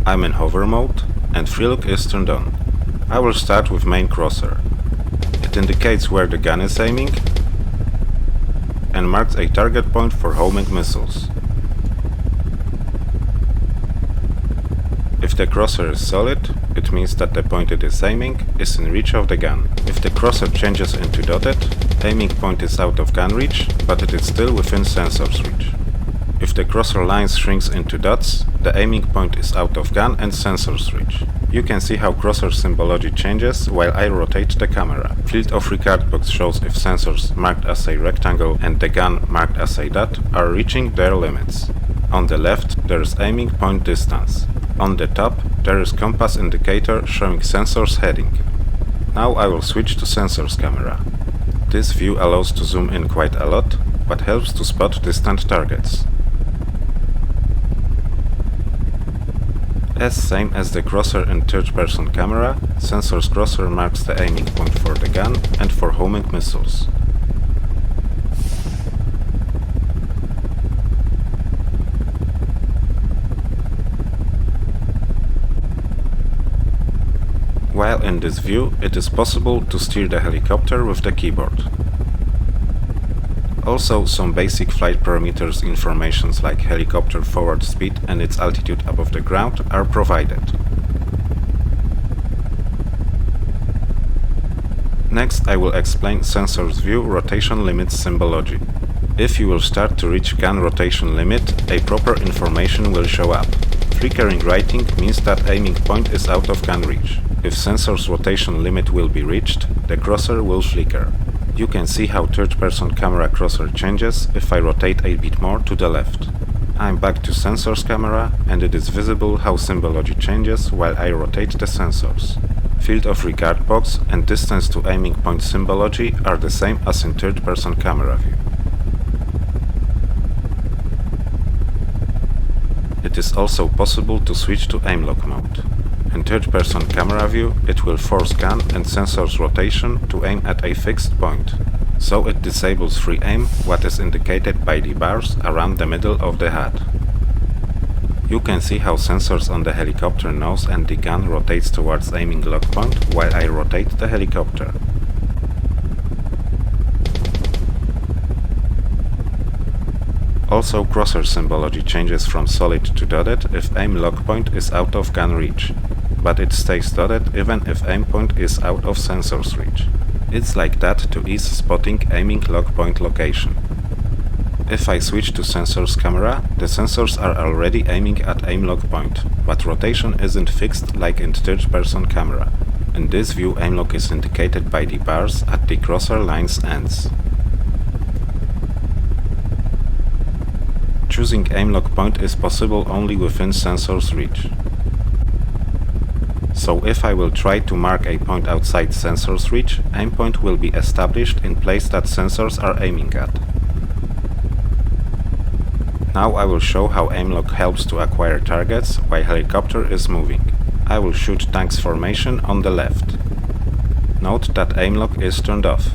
I'm in hover mode and Freelook is turned on. I will start with main crosser. It indicates where the gun is aiming and marks a target point for homing missiles. If the crosser is solid, it means that the point it is aiming is in reach of the gun. If the crosser changes into dotted, aiming point is out of gun reach, but it is still within sensor's reach. If the crosser line shrinks into dots, the aiming point is out of gun and sensor's reach. You can see how crosser symbology changes while I rotate the camera. Field of regard box shows if sensors marked as a rectangle and the gun marked as a dot are reaching their limits. On the left there is aiming point distance. On the top there is compass indicator showing sensor's heading. Now I will switch to sensor's camera. This view allows to zoom in quite a lot, but helps to spot distant targets. As same as the crosser in third-person camera, sensor's crosser marks the aiming point for the gun and for homing missiles. While in this view, it is possible to steer the helicopter with the keyboard. Also, some basic flight parameters informations like helicopter forward speed and its altitude above the ground are provided. Next, I will explain sensor's view rotation limits symbology. If you will start to reach gun rotation limit, a proper information will show up. Flickering writing means that aiming point is out of gun reach. If sensor's rotation limit will be reached, the crosser will flicker. You can see how third-person camera crosser changes if I rotate a bit more to the left. I'm back to sensor's camera and it is visible how symbology changes while I rotate the sensors. Field of regard box and distance to aiming point symbology are the same as in third-person camera view. It is also possible to switch to aim lock mode. In third-person camera view, it will force gun and sensor's rotation to aim at a fixed point. So it disables free aim, what is indicated by the bars around the middle of the HUD. You can see how sensors on the helicopter nose and the gun rotates towards aiming lock point while I rotate the helicopter. Also, crosser symbology changes from solid to dotted if aim lock point is out of gun reach, but it stays dotted even if aim point is out of sensor's reach. It's like that to ease spotting aiming lock point location. If I switch to sensor's camera, the sensors are already aiming at aim lock point, but rotation isn't fixed like in third-person camera. In this view, aim lock is indicated by the bars at the crosser line's ends. Choosing aim lock point is possible only within sensor's reach. So if I will try to mark a point outside sensor's reach, aim point will be established in place that sensors are aiming at. Now I will show how aim lock helps to acquire targets while helicopter is moving. I will shoot tanks formation on the left. Note that aim lock is turned off.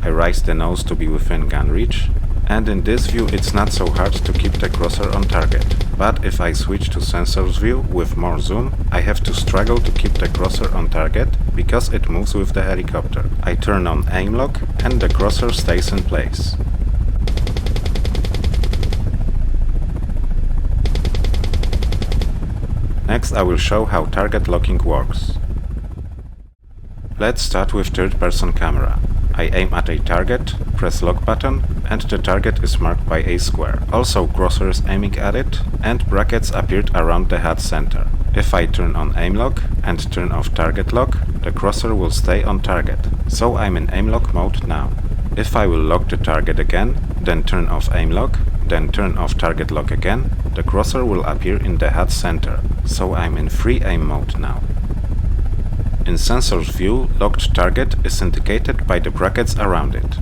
I raise the nose to be within gun reach, and in this view it's not so hard to keep the crosser on target. But if I switch to sensor's view with more zoom, I have to struggle to keep the crosser on target because it moves with the helicopter. I turn on aim lock and the crosser stays in place. Next I will show how target locking works. Let's start with third-person camera. I aim at a target, press lock button, and the target is marked by a square. Also, crosser is aiming at it, and brackets appeared around the HUD center. If I turn on aim lock and turn off target lock, the crosser will stay on target, so I'm in aim lock mode now. If I will lock the target again, then turn off aim lock, then turn off target lock again, the crosser will appear in the HUD center, so I'm in free aim mode now. In sensor's view, locked target is indicated by the brackets around it.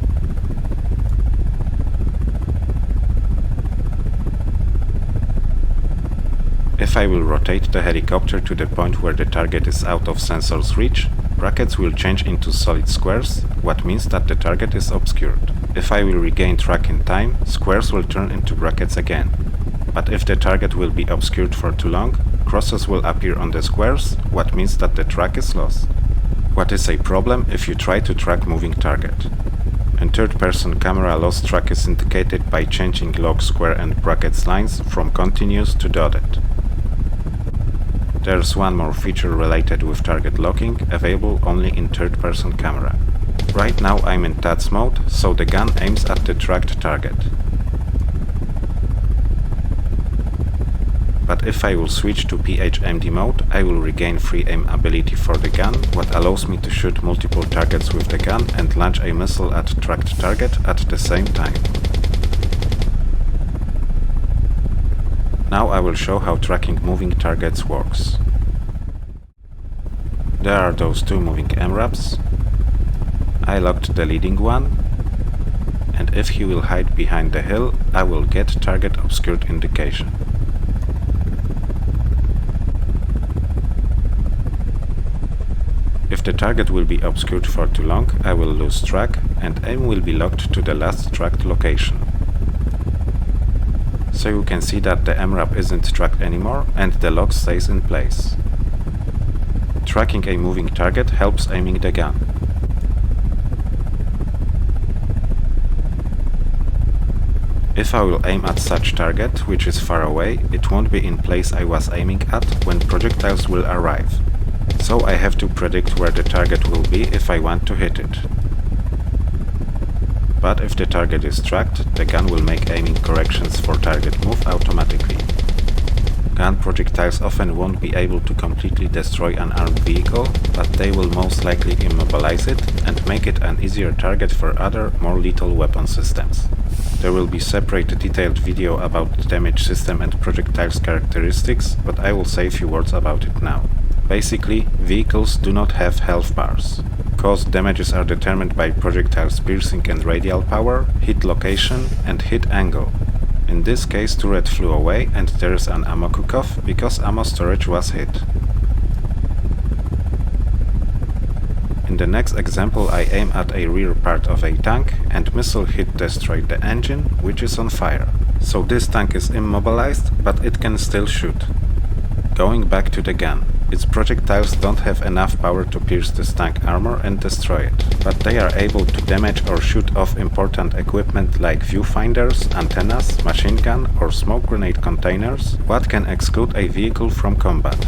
If I will rotate the helicopter to the point where the target is out of sensor's reach, brackets will change into solid squares, what means that the target is obscured. If I will regain track in time, squares will turn into brackets again. But if the target will be obscured for too long, crosses will appear on the squares, what means that the track is lost. What is a problem if you try to track moving target? In third-person camera, lost track is indicated by changing log, square and brackets lines from continuous to dotted. There's one more feature related with target locking, available only in third-person camera. Right now I'm in TATS mode, so the gun aims at the tracked target. But if I will switch to PHMD mode, I will regain free aim ability for the gun, what allows me to shoot multiple targets with the gun and launch a missile at tracked target at the same time. Now I will show how tracking moving targets works. There are those two moving MRAPs. I locked the leading one, and if he will hide behind the hill, I will get target obscured indication. If the target will be obscured for too long, I will lose track and aim will be locked to the last tracked location. So you can see that the MRAP isn't tracked anymore and the lock stays in place. Tracking a moving target helps aiming the gun. If I will aim at such target, which is far away, it won't be in place I was aiming at when projectiles will arrive. So I have to predict where the target will be if I want to hit it. But if the target is tracked, the gun will make aiming corrections for target move automatically. Gun projectiles often won't be able to completely destroy an armed vehicle, but they will most likely immobilize it and make it an easier target for other, more lethal weapon systems. There will be separate detailed video about the damage system and projectiles characteristics, but I will say a few words about it now. Basically, vehicles do not have health bars. Caused damages are determined by projectiles piercing and radial power, hit location and hit angle. In this case, turret flew away and there is an ammo cook-off because ammo storage was hit. In the next example, I aim at a rear part of a tank and missile hit destroyed the engine, which is on fire. So this tank is immobilized, but it can still shoot. Going back to the gun. Its projectiles don't have enough power to pierce this tank armor and destroy it, but they are able to damage or shoot off important equipment like viewfinders, antennas, machine gun or smoke grenade containers, what can exclude a vehicle from combat.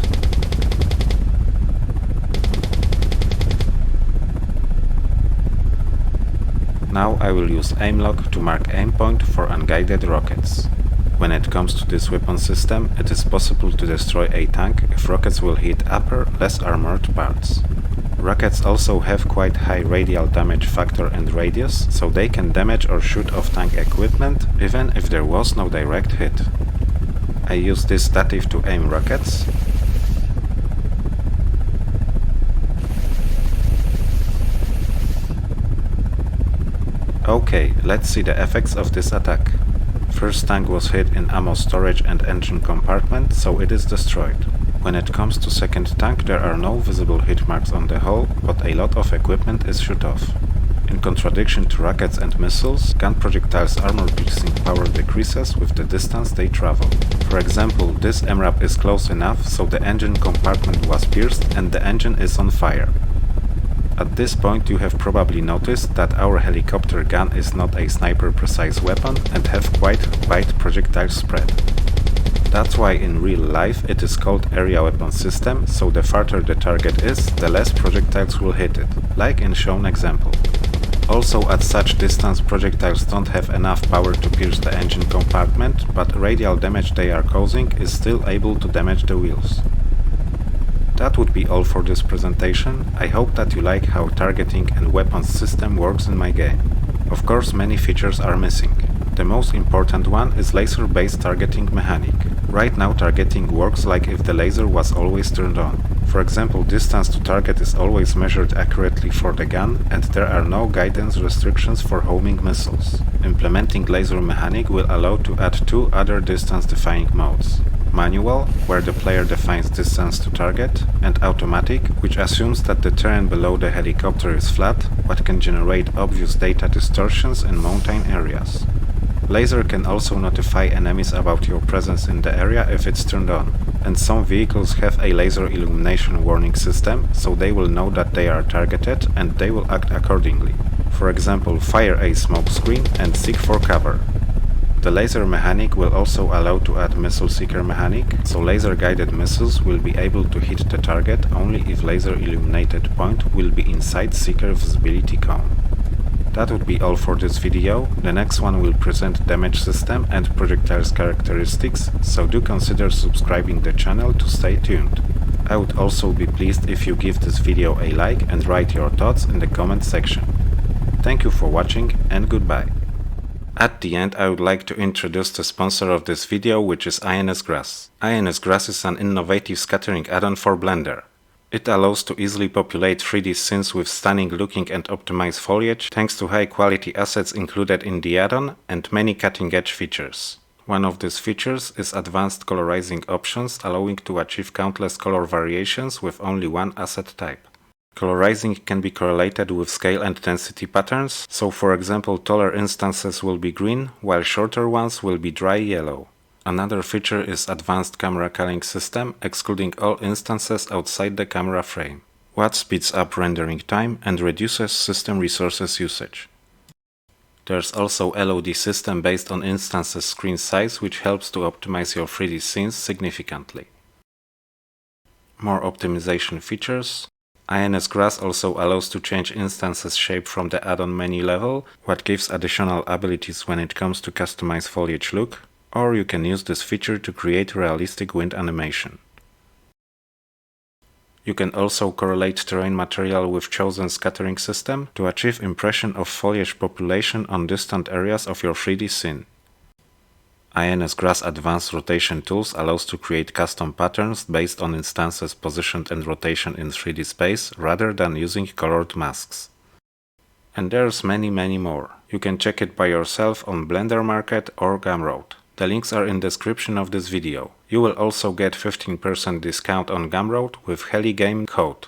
Now I will use aim lock to mark aim point for unguided rockets. When it comes to this weapon system, it is possible to destroy a tank if rockets will hit upper, less armored parts. Rockets also have quite high radial damage factor and radius, so they can damage or shoot off tank equipment, even if there was no direct hit. I use this stative to aim rockets. Okay, let's see the effects of this attack. First tank was hit in ammo storage and engine compartment, so it is destroyed. When it comes to second tank, there are no visible hit marks on the hull, but a lot of equipment is shot off. In contradiction to rockets and missiles, gun projectiles' armor-piercing power decreases with the distance they travel. For example, this MRAP is close enough so the engine compartment was pierced and the engine is on fire. At this point you have probably noticed that our helicopter gun is not a sniper-precise weapon and have quite wide projectile spread. That's why in real life it is called area weapon system, so the farther the target is, the less projectiles will hit it, like in shown example. Also at such distance projectiles don't have enough power to pierce the engine compartment, but radial damage they are causing is still able to damage the wheels. That would be all for this presentation. I hope that you like how targeting and weapons system works in my game. Of course, many features are missing. The most important one is laser-based targeting mechanic. Right now targeting works like if the laser was always turned on. For example, distance to target is always measured accurately for the gun and there are no guidance restrictions for homing missiles. Implementing laser mechanic will allow to add two other distance-defying modes. Manual, where the player defines distance to target, and automatic, which assumes that the terrain below the helicopter is flat, but can generate obvious data distortions in mountain areas. Laser can also notify enemies about your presence in the area if it's turned on. And some vehicles have a laser illumination warning system, so they will know that they are targeted and they will act accordingly. For example, fire a smoke screen and seek for cover. The laser mechanic will also allow to add missile seeker mechanic, so laser guided missiles will be able to hit the target only if laser illuminated point will be inside seeker visibility cone. That would be all for this video. The next one will present damage system and projectiles characteristics, so do consider subscribing the channel to stay tuned. I would also be pleased if you give this video a like and write your thoughts in the comment section. Thank you for watching and goodbye. At the end, I would like to introduce the sponsor of this video, which is INS Grass. INS Grass is an innovative scattering add-on for Blender. It allows to easily populate 3D scenes with stunning looking and optimized foliage thanks to high quality assets included in the add-on and many cutting-edge features. One of these features is advanced colorizing options, allowing to achieve countless color variations with only one asset type. Colorizing can be correlated with scale and density patterns, so for example taller instances will be green, while shorter ones will be dry yellow. Another feature is advanced camera culling system, excluding all instances outside the camera frame. What speeds up rendering time and reduces system resources usage. There's also LOD system based on instances screen size, which helps to optimize your 3D scenes significantly. More optimization features. INS Grass also allows to change instances shape from the add-on menu level, what gives additional abilities when it comes to customized foliage look, or you can use this feature to create realistic wind animation. You can also correlate terrain material with chosen scattering system to achieve impression of foliage population on distant areas of your 3D scene. INS Grass Advanced Rotation Tools allows to create custom patterns based on instances positioned and rotation in 3D space rather than using colored masks. And there's many more. You can check it by yourself on Blendermarket or Gumroad. The links are in the description of this video. You will also get 15% discount on Gumroad with HeliGame code.